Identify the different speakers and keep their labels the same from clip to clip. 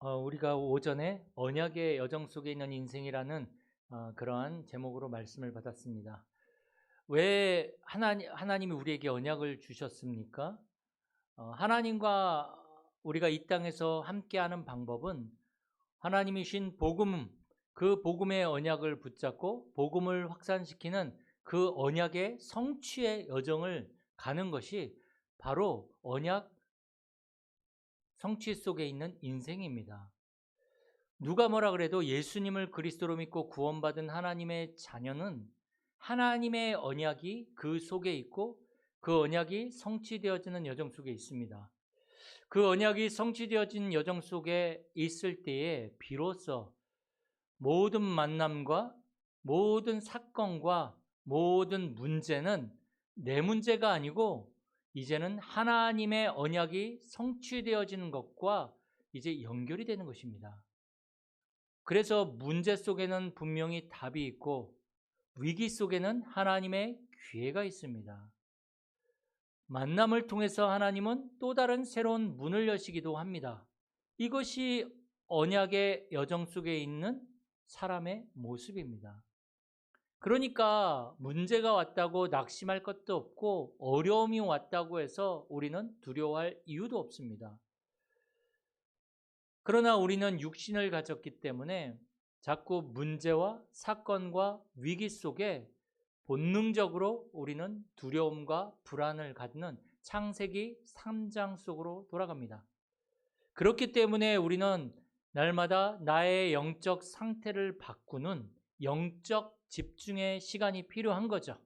Speaker 1: 우리가 오전에 언약의 여정 속에 있는 인생이라는 그러한 제목으로 말씀을 받았습니다. 왜 하나님이 우리에게 언약을 주셨습니까? 하나님과 우리가 이 땅에서 함께하는 방법은 하나님이 신 복음, 그 복음의 언약을 붙잡고 복음을 확산시키는 그 언약의 성취의 여정을 가는 것이 바로 언약 성취 속에 있는 인생입니다. 누가 뭐라 그래도 예수님을 그리스도로 믿고 구원받은 하나님의 자녀는 하나님의 언약이 그 속에 있고 그 언약이 성취되어지는 여정 속에 있습니다. 그 언약이 성취되어진 여정 속에 있을 때에 비로소 모든 만남과 모든 사건과 모든 문제는 내 문제가 아니고 이제는 하나님의 언약이 성취되어지는 것과 이제 연결이 되는 것입니다. 그래서 문제 속에는 분명히 답이 있고 위기 속에는 하나님의 기회가 있습니다. 만남을 통해서 하나님은 또 다른 새로운 문을 여시기도 합니다. 이것이 언약의 여정 속에 있는 사람의 모습입니다. 그러니까 문제가 왔다고 낙심할 것도 없고 어려움이 왔다고 해서 우리는 두려워할 이유도 없습니다. 그러나 우리는 육신을 가졌기 때문에 자꾸 문제와 사건과 위기 속에 본능적으로 우리는 두려움과 불안을 갖는 창세기 3장 속으로 돌아갑니다. 그렇기 때문에 우리는 날마다 나의 영적 상태를 바꾸는 영적 집중의 시간이 필요한 거죠.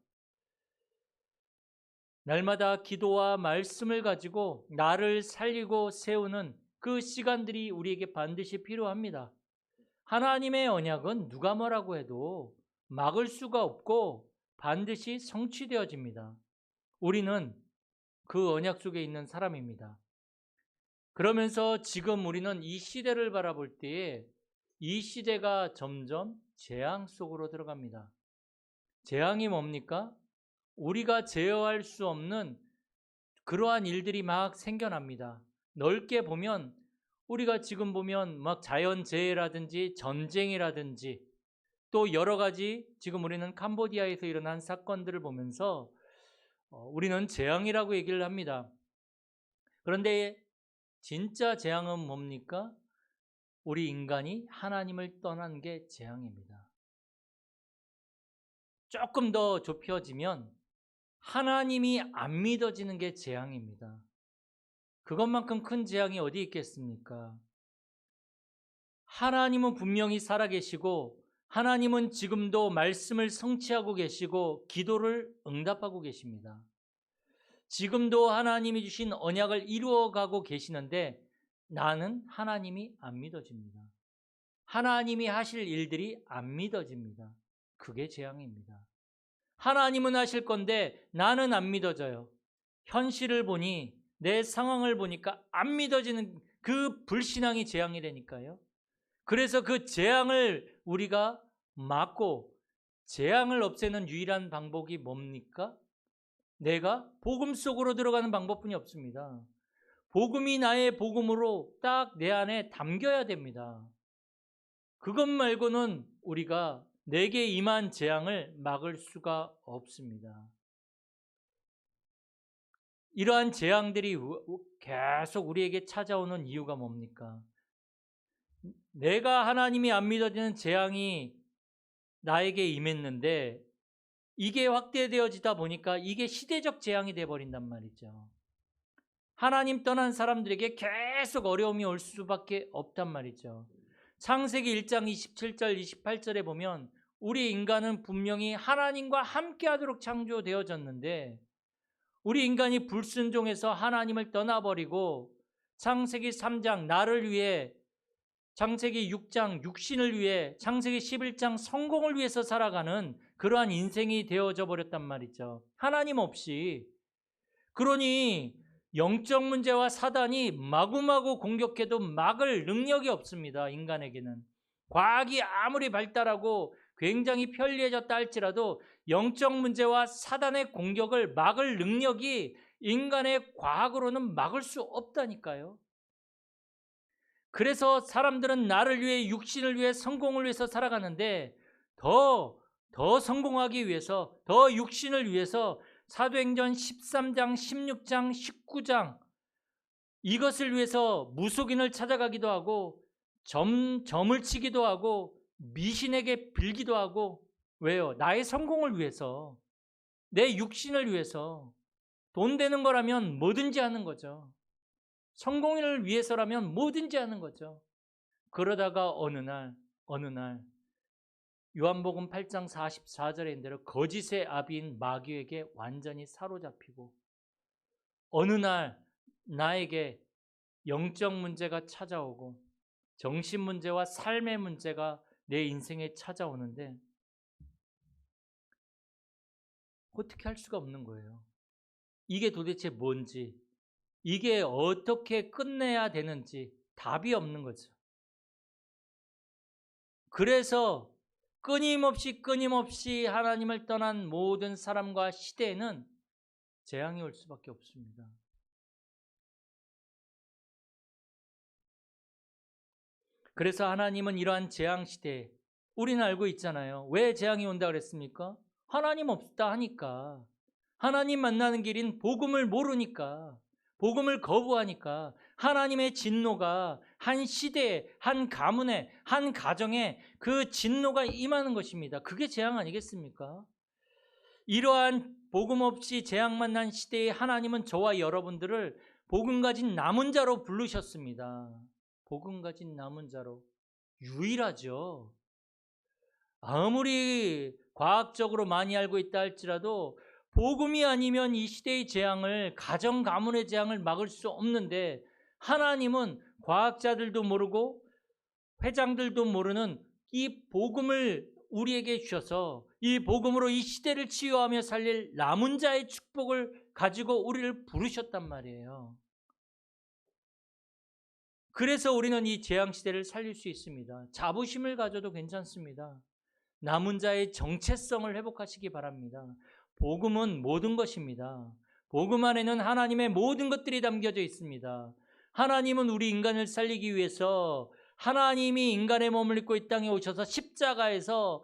Speaker 1: 날마다 기도와 말씀을 가지고 나를 살리고 세우는 그 시간들이 우리에게 반드시 필요합니다. 하나님의 언약은 누가 뭐라고 해도 막을 수가 없고 반드시 성취되어집니다. 우리는 그 언약 속에 있는 사람입니다. 그러면서 지금 우리는 이 시대를 바라볼 때에 이 시대가 점점 재앙 속으로 들어갑니다. 재앙이 뭡니까? 우리가 제어할 수 없는 그러한 일들이 막 생겨납니다. 넓게 보면 우리가 지금 보면 막 자연재해라든지 전쟁이라든지 또 여러 가지 지금 우리는 캄보디아에서 일어난 사건들을 보면서 우리는 재앙이라고 얘기를 합니다. 그런데 진짜 재앙은 뭡니까? 우리 인간이 하나님을 떠난 게 재앙입니다. 조금 더 좁혀지면 하나님이 안 믿어지는 게 재앙입니다. 그것만큼 큰 재앙이 어디 있겠습니까? 하나님은 분명히 살아계시고 하나님은 지금도 말씀을 성취하고 계시고 기도를 응답하고 계십니다. 지금도 하나님이 주신 언약을 이루어가고 계시는데 나는 하나님이 안 믿어집니다. 하나님이 하실 일들이 안 믿어집니다. 그게 재앙입니다. 하나님은 하실 건데 나는 안 믿어져요. 현실을 보니 내 상황을 보니까 안 믿어지는 그 불신앙이 재앙이라니까요. 그래서 그 재앙을 우리가 막고 재앙을 없애는 유일한 방법이 뭡니까? 내가 복음 속으로 들어가는 방법뿐이 없습니다. 복음이 나의 복음으로 딱 내 안에 담겨야 됩니다. 그것 말고는 우리가 내게 임한 재앙을 막을 수가 없습니다. 이러한 재앙들이 계속 우리에게 찾아오는 이유가 뭡니까? 내가 하나님이 안 믿어지는 재앙이 나에게 임했는데 이게 확대되어지다 보니까 이게 시대적 재앙이 돼버린단 말이죠. 하나님 떠난 사람들에게 계속 어려움이 올 수밖에 없단 말이죠. 창세기 1장 27절 28절에 보면 우리 인간은 분명히 하나님과 함께하도록 창조되어졌는데 우리 인간이 불순종해서 하나님을 떠나버리고 창세기 3장 나를 위해, 창세기 6장 육신을 위해, 창세기 11장 성공을 위해서 살아가는 그러한 인생이 되어져 버렸단 말이죠. 하나님 없이. 그러니 영적 문제와 사단이 마구마구 공격해도 막을 능력이 없습니다. 인간에게는. 과학이 아무리 발달하고 굉장히 편리해졌다 할지라도 영적 문제와 사단의 공격을 막을 능력이 인간의 과학으로는 막을 수 없다니까요. 그래서 사람들은 나를 위해, 육신을 위해, 성공을 위해서 살아가는데 더 성공하기 위해서, 더 육신을 위해서 사도행전 13장, 16장, 19장 이것을 위해서 무속인을 찾아가기도 하고 점을 치기도 하고 미신에게 빌기도 하고. 왜요? 나의 성공을 위해서, 내 육신을 위해서. 돈 되는 거라면 뭐든지 하는 거죠. 성공을 위해서라면 뭐든지 하는 거죠. 그러다가 어느 날 요한복음 8장 44절에 있는 대로 거짓의 아비인 마귀에게 완전히 사로잡히고, 어느 날 나에게 영적 문제가 찾아오고 정신 문제와 삶의 문제가 내 인생에 찾아오는데 어떻게 할 수가 없는 거예요. 이게 도대체 뭔지, 이게 어떻게 끝내야 되는지 답이 없는 거죠. 그래서 끊임없이 하나님을 떠난 모든 사람과 시대에는 재앙이 올 수밖에 없습니다. 그래서 하나님은 이러한 재앙 시대에, 우리는 알고 있잖아요. 왜 재앙이 온다 그랬습니까? 하나님 없다 하니까. 하나님 만나는 길인 복음을 모르니까, 복음을 거부하니까 하나님의 진노가 한 시대에, 한 가문에, 한 가정에 그 진노가 임하는 것입니다. 그게 재앙 아니겠습니까? 이러한 복음 없이 재앙 만난 시대에 하나님은 저와 여러분들을 복음 가진 남은 자로 부르셨습니다. 복음 가진 남은 자로. 유일하죠. 아무리 과학적으로 많이 알고 있다 할지라도 복음이 아니면 이 시대의 재앙을, 가정 가문의 재앙을 막을 수 없는데, 하나님은 과학자들도 모르고 회장들도 모르는 이 복음을 우리에게 주셔서 이 복음으로 이 시대를 치유하며 살릴 남은 자의 축복을 가지고 우리를 부르셨단 말이에요. 그래서 우리는 이 재앙 시대를 살릴 수 있습니다. 자부심을 가져도 괜찮습니다. 남은 자의 정체성을 회복하시기 바랍니다. 복음은 모든 것입니다. 복음 안에는 하나님의 모든 것들이 담겨져 있습니다. 하나님은 우리 인간을 살리기 위해서 하나님이 인간의 몸을 입고 이 땅에 오셔서 십자가에서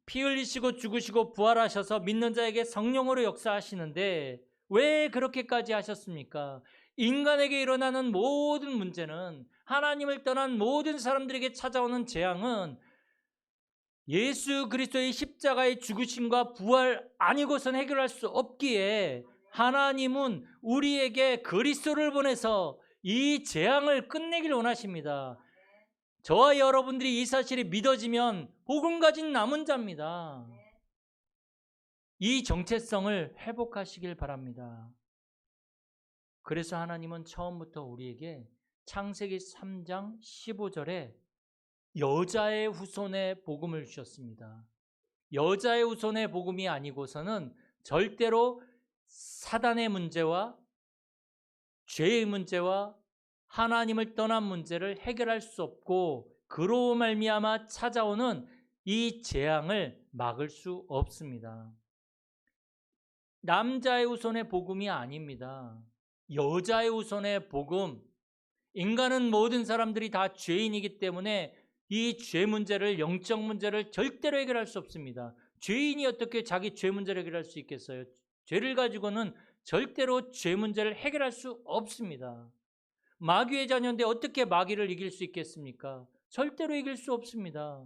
Speaker 1: 피 흘리시고 죽으시고 부활하셔서 믿는 자에게 성령으로 역사하시는데 왜 그렇게까지 하셨습니까? 인간에게 일어나는 모든 문제는, 하나님을 떠난 모든 사람들에게 찾아오는 재앙은 예수 그리스도의 십자가의 죽으심과 부활 아니고선 해결할 수 없기에 하나님은 우리에게 그리스도를 보내서 이 재앙을 끝내길 원하십니다. 저와 여러분들이 이 사실이 믿어지면 복음 가진 남은 자입니다. 이 정체성을 회복하시길 바랍니다. 그래서 하나님은 처음부터 우리에게 창세기 3장 15절에 여자의 후손의 복음을 주셨습니다. 여자의 후손의 복음이 아니고서는 절대로 사단의 문제와 죄의 문제와 하나님을 떠난 문제를 해결할 수 없고, 그로 말미암아 찾아오는 이 재앙을 막을 수 없습니다. 남자의 후손의 복음이 아닙니다. 여자의 후손의 복음. 인간은 모든 사람들이 다 죄인이기 때문에 이 죄 문제를, 영적 문제를 절대로 해결할 수 없습니다. 죄인이 어떻게 자기 죄 문제를 해결할 수 있겠어요? 죄를 가지고는 절대로 죄 문제를 해결할 수 없습니다. 마귀의 자녀인데 어떻게 마귀를 이길 수 있겠습니까? 절대로 이길 수 없습니다.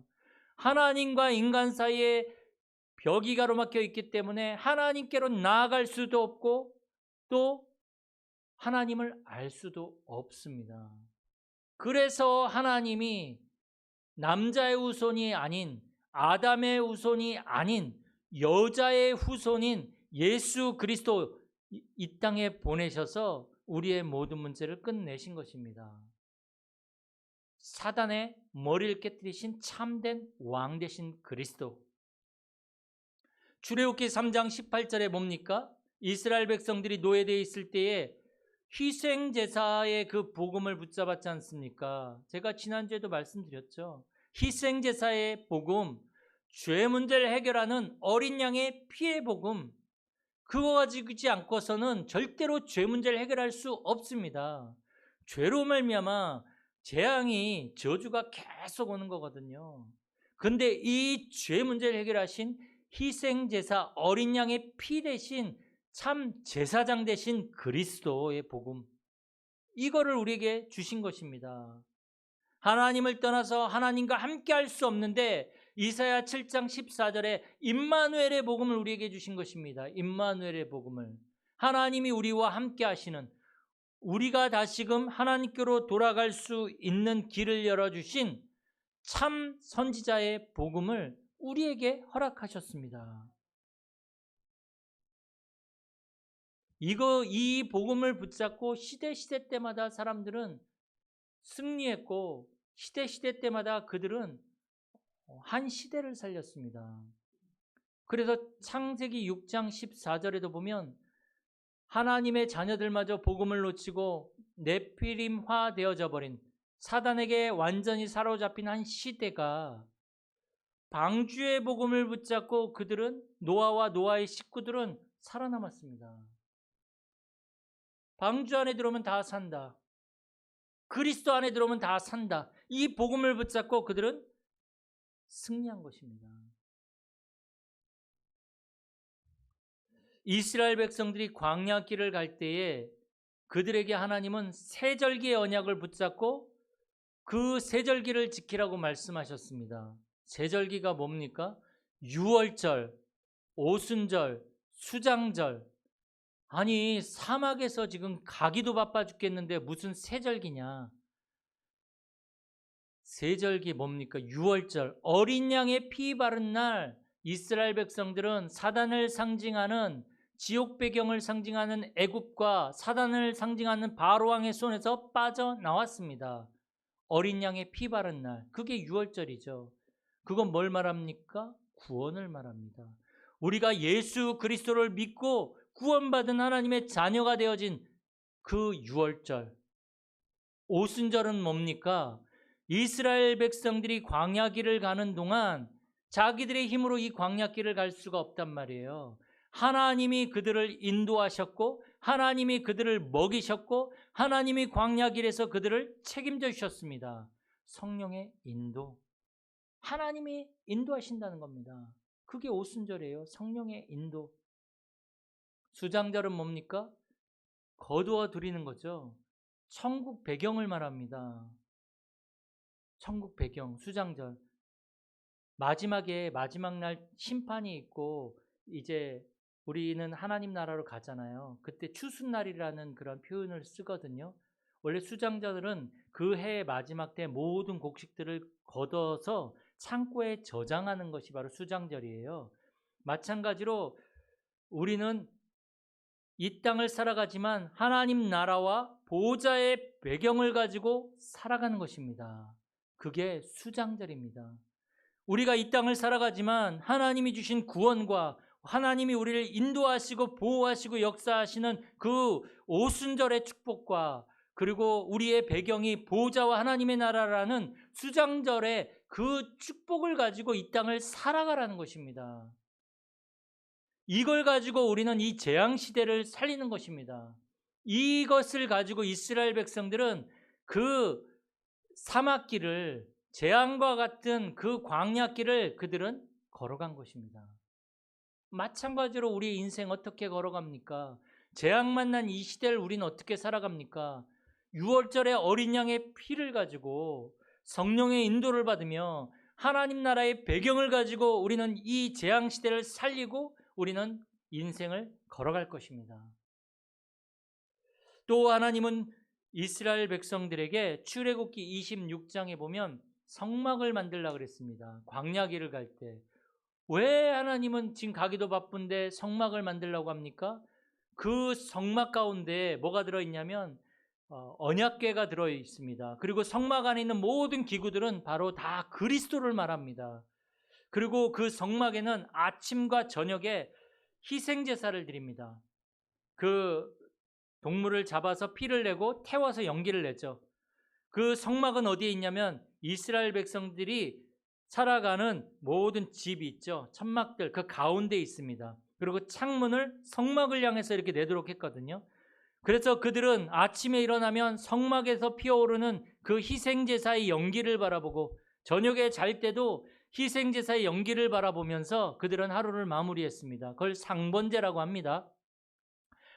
Speaker 1: 하나님과 인간 사이에 벽이 가로막혀 있기 때문에 하나님께로 나아갈 수도 없고 또 하나님을 알 수도 없습니다. 그래서 하나님이 남자의 후손이 아닌, 아담의 후손이 아닌 여자의 후손인 예수 그리스도 이 땅에 보내셔서 우리의 모든 문제를 끝내신 것입니다. 사단의 머리를 깨뜨리신 참된 왕 되신 그리스도. 출애굽기 3장 18절에 뭡니까? 이스라엘 백성들이 노예되어 있을 때에 희생제사의 그 복음을 붙잡았지 않습니까? 제가 지난주에도 말씀드렸죠. 희생제사의 복음, 죄 문제를 해결하는 어린 양의 피의 복음, 그거 가지지 않고서는 절대로 죄 문제를 해결할 수 없습니다. 죄로 말미암아 재앙이, 저주가 계속 오는 거거든요. 근데 이 죄 문제를 해결하신 희생제사 어린 양의 피 대신 참 제사장 대신 그리스도의 복음, 이거를 우리에게 주신 것입니다. 하나님을 떠나서 하나님과 함께 할 수 없는데 이사야 7장 14절에 임마누엘의 복음을 우리에게 주신 것입니다. 임마누엘의 복음을, 하나님이 우리와 함께 하시는, 우리가 다시금 하나님께로 돌아갈 수 있는 길을 열어주신 참 선지자의 복음을 우리에게 허락하셨습니다. 이 복음을 붙잡고 시대 때마다 사람들은 승리했고, 시대 때마다 그들은 한 시대를 살렸습니다. 그래서 창세기 6장 14절에도 보면 하나님의 자녀들마저 복음을 놓치고 네피림화 되어져 버린, 사단에게 완전히 사로잡힌 한 시대가, 방주의 복음을 붙잡고 그들은, 노아와 노아의 식구들은 살아남았습니다. 방주 안에 들어오면 다 산다, 그리스도 안에 들어오면 다 산다, 이 복음을 붙잡고 그들은 승리한 것입니다. 이스라엘 백성들이 광야 길을 갈 때에 그들에게 하나님은 세절기의 언약을 붙잡고 그 세절기를 지키라고 말씀하셨습니다. 세절기가 뭡니까? 유월절, 오순절, 수장절. 아니, 사막에서 지금 가기도 바빠 죽겠는데 무슨 세절기냐? 세절기 뭡니까? 유월절, 어린 양의 피 바른 날 이스라엘 백성들은 사단을 상징하는, 지옥 배경을 상징하는 애굽과 사단을 상징하는 바로왕의 손에서 빠져나왔습니다. 어린 양의 피 바른 날, 그게 유월절이죠. 그건 뭘 말합니까? 구원을 말합니다. 우리가 예수 그리스도를 믿고 구원받은 하나님의 자녀가 되어진 그 유월절. 오순절은 뭡니까? 이스라엘 백성들이 광야길을 가는 동안 자기들의 힘으로 이 광야길을 갈 수가 없단 말이에요. 하나님이 그들을 인도하셨고, 하나님이 그들을 먹이셨고, 하나님이 광야길에서 그들을 책임져 주셨습니다. 성령의 인도, 하나님이 인도하신다는 겁니다. 그게 오순절이에요. 성령의 인도. 수장절은 뭡니까? 거두어 드리는 거죠. 천국 배경을 말합니다. 천국 배경, 수장절. 마지막에, 마지막 날 심판이 있고 이제 우리는 하나님 나라로 가잖아요. 그때 추수날이라는 그런 표현을 쓰거든요. 원래 수장자들은 그 해의 마지막 때 모든 곡식들을 걷어서 창고에 저장하는 것이 바로 수장절이에요. 마찬가지로 우리는 이 땅을 살아가지만 하나님 나라와 보좌의 배경을 가지고 살아가는 것입니다. 그게 수장절입니다. 우리가 이 땅을 살아가지만 하나님이 주신 구원과 하나님이 우리를 인도하시고 보호하시고 역사하시는 그 오순절의 축복과, 그리고 우리의 배경이 보좌와 하나님의 나라라는 수장절의 그 축복을 가지고 이 땅을 살아가라는 것입니다. 이걸 가지고 우리는 이 재앙시대를 살리는 것입니다. 이것을 가지고 이스라엘 백성들은 그 사막길을, 재앙과 같은 그 광야길을 그들은 걸어간 것입니다. 마찬가지로 우리의 인생 어떻게 걸어갑니까? 재앙 만난 이 시대를 우리는 어떻게 살아갑니까? 6월절에 어린 양의 피를 가지고 성령의 인도를 받으며 하나님 나라의 배경을 가지고 우리는 이 재앙 시대를 살리고 우리는 인생을 걸어갈 것입니다. 또 하나님은 이스라엘 백성들에게 출애굽기 26장에 보면 성막을 만들려고 그랬습니다. 광야길을 갈 때. 왜 하나님은 지금 가기도 바쁜데 성막을 만들려고 합니까? 그 성막 가운데 뭐가 들어있냐면 언약궤가 들어있습니다. 그리고 성막 안에 있는 모든 기구들은 바로 다 그리스도를 말합니다. 그리고 그 성막에는 아침과 저녁에 희생제사를 드립니다. 그 동물을 잡아서 피를 내고 태워서 연기를 내죠. 그 성막은 어디에 있냐면 이스라엘 백성들이 살아가는 모든 집이 있죠. 천막들 그 가운데 있습니다. 그리고 창문을 성막을 향해서 이렇게 내도록 했거든요. 그래서 그들은 아침에 일어나면 성막에서 피어오르는 그 희생제사의 연기를 바라보고 저녁에 잘 때도 희생제사의 연기를 바라보면서 그들은 하루를 마무리했습니다. 그걸 상번제라고 합니다.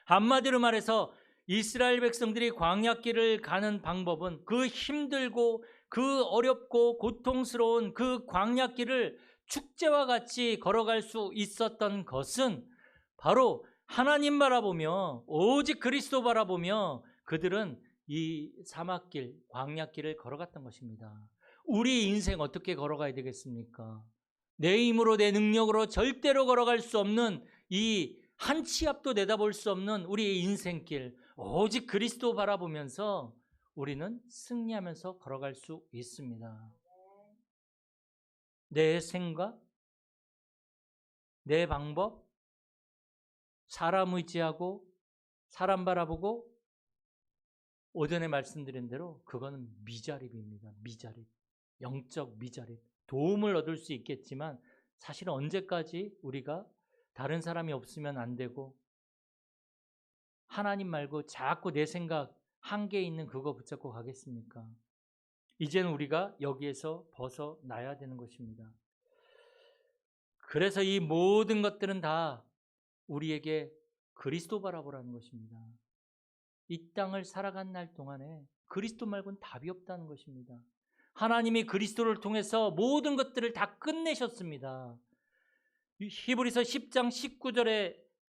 Speaker 1: 한마디로 말해서 이스라엘 백성들이 광야길을 가는 방법은 그 힘들고 그 어렵고 고통스러운 그 광야길을 축제와 같이 걸어갈 수 있었던 것은 바로 하나님 바라보며 오직 그리스도 바라보며 그들은 이 사막길, 광야길을 걸어갔던 것입니다. 우리 인생 어떻게 걸어가야 되겠습니까? 내 힘으로 내 능력으로 절대로 걸어갈 수 없는 이 한 치 앞도 내다볼 수 없는 우리의 인생길, 오직 그리스도 바라보면서 우리는 승리하면서 걸어갈 수 있습니다. 내 생각, 내 방법, 사람 의지하고 사람 바라보고 오전에 말씀드린 대로 그거는 미자립입니다. 미자립, 영적 미자립. 도움을 얻을 수 있겠지만 사실은 언제까지 우리가 다른 사람이 없으면 안 되고 하나님 말고 자꾸 내 생각 한계에 있는 그거 붙잡고 가겠습니까? 이제는 우리가 여기에서 벗어나야 되는 것입니다. 그래서 이 모든 것들은 다 우리에게 그리스도 바라보라는 것입니다. 이 땅을 살아간 날 동안에 그리스도 말고는 답이 없다는 것입니다. 하나님이 그리스도를 통해서 모든 것들을 다 끝내셨습니다. 히브리서 10장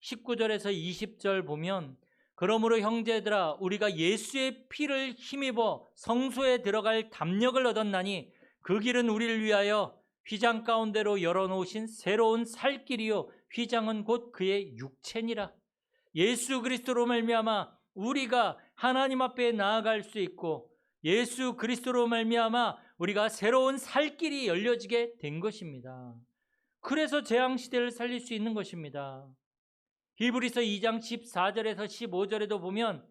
Speaker 1: 19절에서 20절 보면 그러므로 형제들아 우리가 예수의 피를 힘입어 성소에 들어갈 담력을 얻었나니 그 길은 우리를 위하여 휘장 가운데로 열어놓으신 새로운 살 길이요 휘장은 곧 그의 육체니라. 예수 그리스도로 말미암아 우리가 하나님 앞에 나아갈 수 있고 예수 그리스도로 말미암아 우리가 새로운 살 길이 열려지게 된 것입니다. 그래서 재앙시대를 살릴 수 있는 것입니다. 히브리서 2장 14절에서 15절에도 보면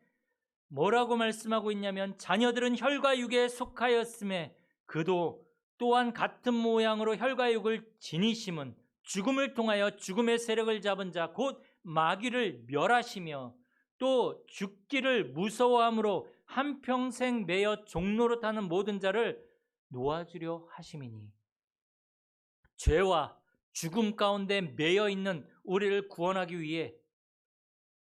Speaker 1: 뭐라고 말씀하고 있냐면 자녀들은 혈과 육에 속하였음에 그도 또한 같은 모양으로 혈과 육을 지니심은 죽음을 통하여 죽음의 세력을 잡은 자 곧 마귀를 멸하시며 또 죽기를 무서워함으로 한평생 매여 종로로 타는 모든 자를 놓아주려 하심이니 죄와 죽음 가운데 매여 있는 우리를 구원하기 위해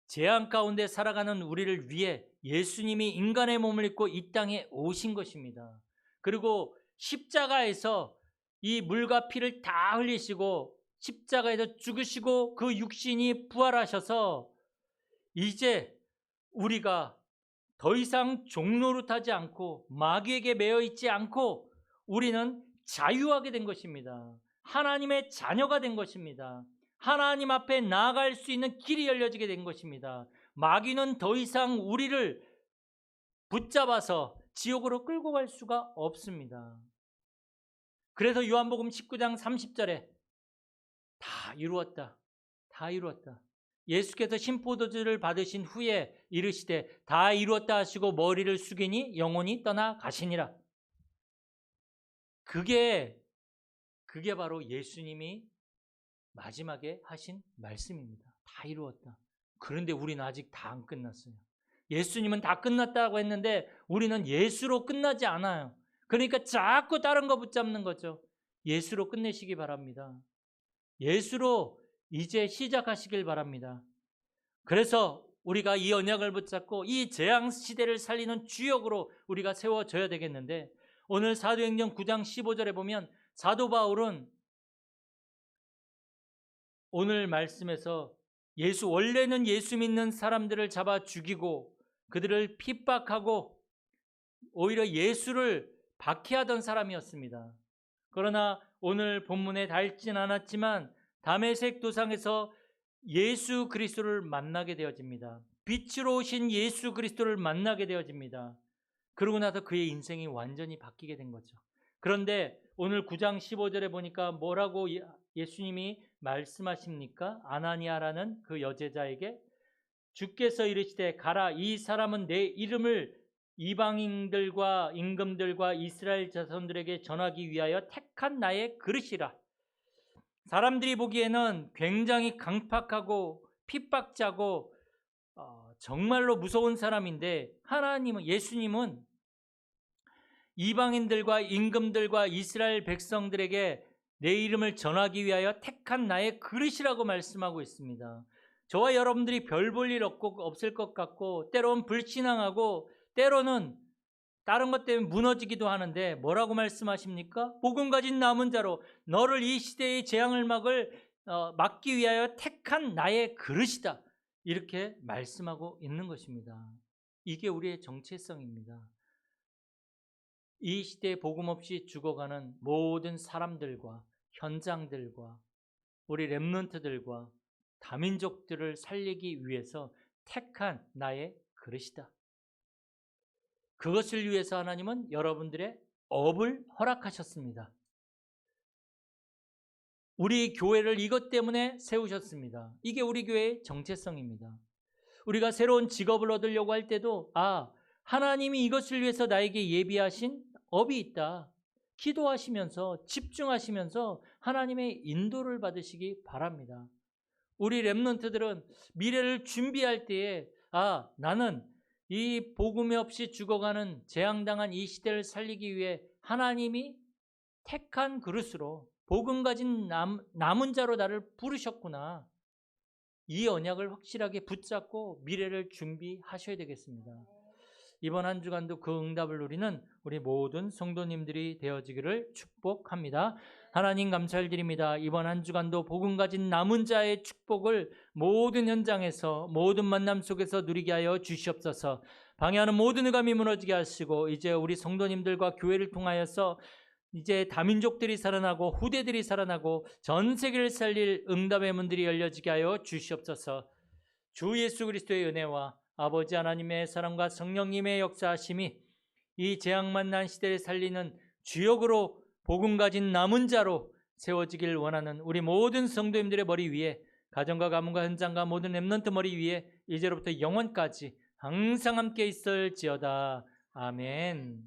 Speaker 1: 재앙 가운데 살아가는 우리를 위해 예수님이 인간의 몸을 입고 이 땅에 오신 것입니다. 그리고 십자가에서 이 물과 피를 다 흘리시고 십자가에서 죽으시고 그 육신이 부활하셔서 이제 우리가 더 이상 종노릇하지 않고 마귀에게 매여 있지 않고 우리는 자유하게 된 것입니다. 하나님의 자녀가 된 것입니다. 하나님 앞에 나아갈 수 있는 길이 열려지게 된 것입니다. 마귀는 더 이상 우리를 붙잡아서 지옥으로 끌고 갈 수가 없습니다. 그래서 요한복음 19장 30절에 다 이루었다. 다 이루었다. 예수께서 신포도주를 받으신 후에 이르시되 다 이루었다 하시고 머리를 숙이니 영혼이 떠나 가시니라. 그게 바로 예수님이 마지막에 하신 말씀입니다. 다 이루었다. 그런데 우리는 아직 다 안 끝났어요. 예수님은 다 끝났다고 했는데 우리는 예수로 끝나지 않아요. 그러니까 자꾸 다른 거 붙잡는 거죠. 예수로 끝내시기 바랍니다. 예수로 이제 시작하시길 바랍니다. 그래서 우리가 이 언약을 붙잡고 이 재앙 시대를 살리는 주역으로 우리가 세워져야 되겠는데 오늘 사도행전 9장 15절에 보면 사도 바울은 오늘 말씀에서 원래는 예수 믿는 사람들을 잡아 죽이고 그들을 핍박하고 오히려 예수를 박해하던 사람이었습니다. 그러나 오늘 본문에 닳진 않았지만 다메섹 도상에서 예수 그리스도를 만나게 되어집니다. 빛으로 오신 예수 그리스도를 만나게 되어집니다. 그러고 나서 그의 인생이 완전히 바뀌게 된 거죠. 그런데 오늘 9장 15절에 보니까 뭐라고 예수님이 말씀하십니까? 아나니아라는 그 여제자에게 주께서 이르시되 가라, 이 사람은 내 이름을 이방인들과 임금들과 이스라엘 자손들에게 전하기 위하여 택한 나의 그릇이라. 사람들이 보기에는 굉장히 강팍하고 핍박자고 정말로 무서운 사람인데 하나님은 예수님은 이방인들과 임금들과 이스라엘 백성들에게 내 이름을 전하기 위하여 택한 나의 그릇이라고 말씀하고 있습니다. 저와 여러분들이 별 볼 일 없을 것 같고 때로는 불신앙하고 때로는 다른 것 때문에 무너지기도 하는데 뭐라고 말씀하십니까? 복음 가진 남은 자로 너를 이 시대의 재앙을 막기 위하여 택한 나의 그릇이다. 이렇게 말씀하고 있는 것입니다. 이게 우리의 정체성입니다. 이 시대에 복음 없이 죽어가는 모든 사람들과 현장들과 우리 렘넌트들과 다민족들을 살리기 위해서 택한 나의 그릇이다. 그것을 위해서 하나님은 여러분들의 업을 허락하셨습니다. 우리 교회를 이것 때문에 세우셨습니다. 이게 우리 교회의 정체성입니다. 우리가 새로운 직업을 얻으려고 할 때도 하나님이 이것을 위해서 나에게 예비하신 업이 있다. 기도하시면서 집중하시면서 하나님의 인도를 받으시기 바랍니다. 우리 렘넌트들은 미래를 준비할 때에 나는 이 복음이 없이 죽어가는 재앙당한 이 시대를 살리기 위해 하나님이 택한 그릇으로 복음 가진 남은 자로 나를 부르셨구나. 이 언약을 확실하게 붙잡고 미래를 준비하셔야 되겠습니다. 이번 한 주간도 그 응답을 누리는 우리 모든 성도님들이 되어지기를 축복합니다. 하나님 감사드립니다. 이번 한 주간도 복음 가진 남은 자의 축복을 모든 현장에서 모든 만남 속에서 누리게 하여 주시옵소서. 방해하는 모든 의감이 무너지게 하시고 이제 우리 성도님들과 교회를 통하여서 이제 다민족들이 살아나고 후대들이 살아나고 전 세계를 살릴 응답의 문들이 열려지게 하여 주시옵소서. 주 예수 그리스도의 은혜와 아버지 하나님의 사랑과 성령님의 역사하심이 이 재앙 만난 시대를 살리는 주역으로 복음 가진 남은 자로 세워지길 원하는 우리 모든 성도님들의 머리 위에 가정과 가문과 현장과 모든 렘넌트 머리 위에 이제로부터 영원까지 항상 함께 있을지어다. 아멘.